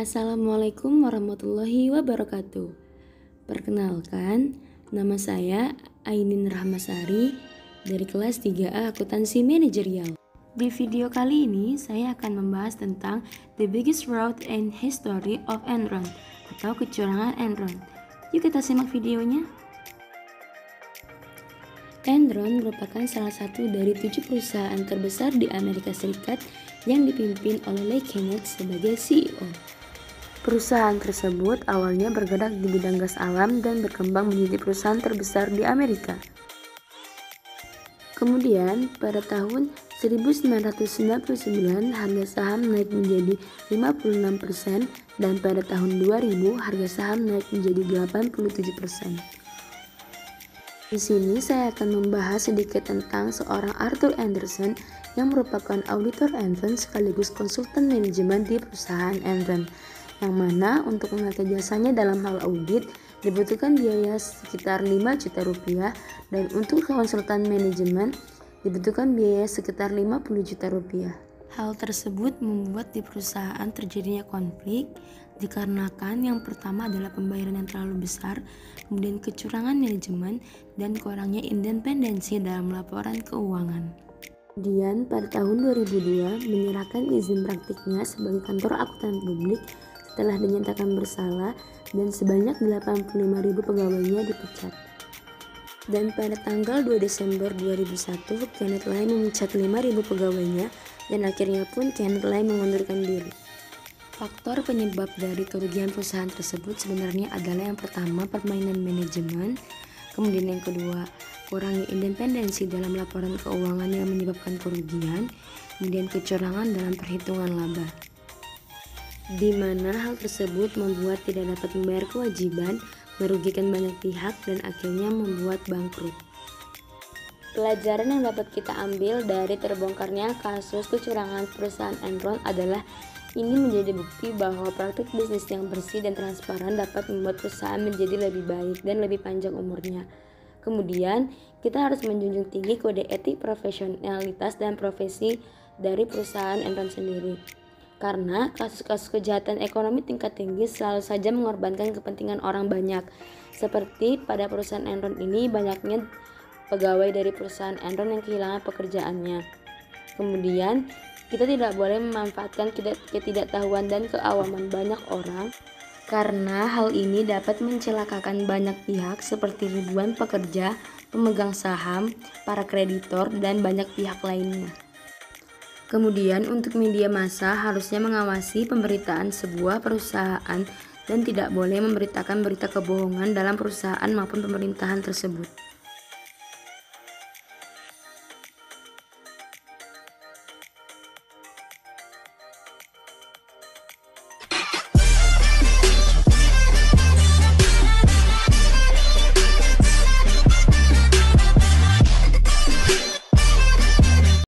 Assalamualaikum warahmatullahi wabarakatuh. Perkenalkan, nama saya Ainin Rahmasari dari kelas 3A Akuntansi Manajerial. Di video kali ini, saya akan membahas tentang The Biggest Fraud and History of Enron atau kecurangan Enron. Yuk kita simak videonya. Enron merupakan salah satu dari 7 perusahaan terbesar di Amerika Serikat yang dipimpin oleh Lee Kenneth sebagai CEO. Perusahaan tersebut awalnya bergerak di bidang gas alam dan berkembang menjadi perusahaan terbesar di Amerika. Kemudian, pada tahun 1999 harga saham naik menjadi 56% dan pada tahun 2000 harga saham naik menjadi 87%. Di sini saya akan membahas sedikit tentang seorang Arthur Andersen yang merupakan auditor Enron sekaligus konsultan manajemen di perusahaan Enron, yang mana untuk memakai jasanya dalam hal audit dibutuhkan biaya sekitar 5 juta rupiah dan untuk konsultan manajemen dibutuhkan biaya sekitar 50 juta rupiah. Hal tersebut membuat di perusahaan terjadinya konflik dikarenakan yang pertama adalah pembayaran yang terlalu besar, kemudian kecurangan manajemen, dan kurangnya independensi dalam laporan keuangan. Kemudian pada tahun 2002 menyerahkan izin praktiknya sebagai kantor akuntan publik setelah dinyatakan bersalah dan sebanyak 85.000 pegawainya dipecat. Dan pada tanggal 2 Desember 2001, Kenneth Lay memecat 5.000 pegawainya dan akhirnya pun Kenneth Lay mengundurkan diri. Faktor penyebab dari kerugian perusahaan tersebut sebenarnya adalah yang pertama permainan manajemen, kemudian yang kedua kurangnya independensi dalam laporan keuangan yang menyebabkan kerugian, kemudian kecurangan dalam perhitungan laba, di mana hal tersebut membuat tidak dapat membayar kewajiban, merugikan banyak pihak, dan akhirnya membuat bangkrut. Pelajaran yang dapat kita ambil dari terbongkarnya kasus kecurangan perusahaan Enron adalah ini menjadi bukti bahwa praktik bisnis yang bersih dan transparan dapat membuat perusahaan menjadi lebih baik dan lebih panjang umurnya. Kemudian, kita harus menjunjung tinggi kode etik, profesionalitas, dan profesi dari perusahaan Enron sendiri. Karena kasus-kasus kejahatan ekonomi tingkat tinggi selalu saja mengorbankan kepentingan orang banyak. Seperti pada perusahaan Enron ini, banyaknya pegawai dari perusahaan Enron yang kehilangan pekerjaannya. Kemudian, kita tidak boleh memanfaatkan ketidaktahuan dan keawaman banyak orang, karena hal ini dapat mencelakakan banyak pihak seperti ribuan pekerja, pemegang saham, para kreditor, dan banyak pihak lainnya. Kemudian untuk media massa harusnya mengawasi pemberitaan sebuah perusahaan dan tidak boleh memberitakan berita kebohongan dalam perusahaan maupun pemerintahan tersebut.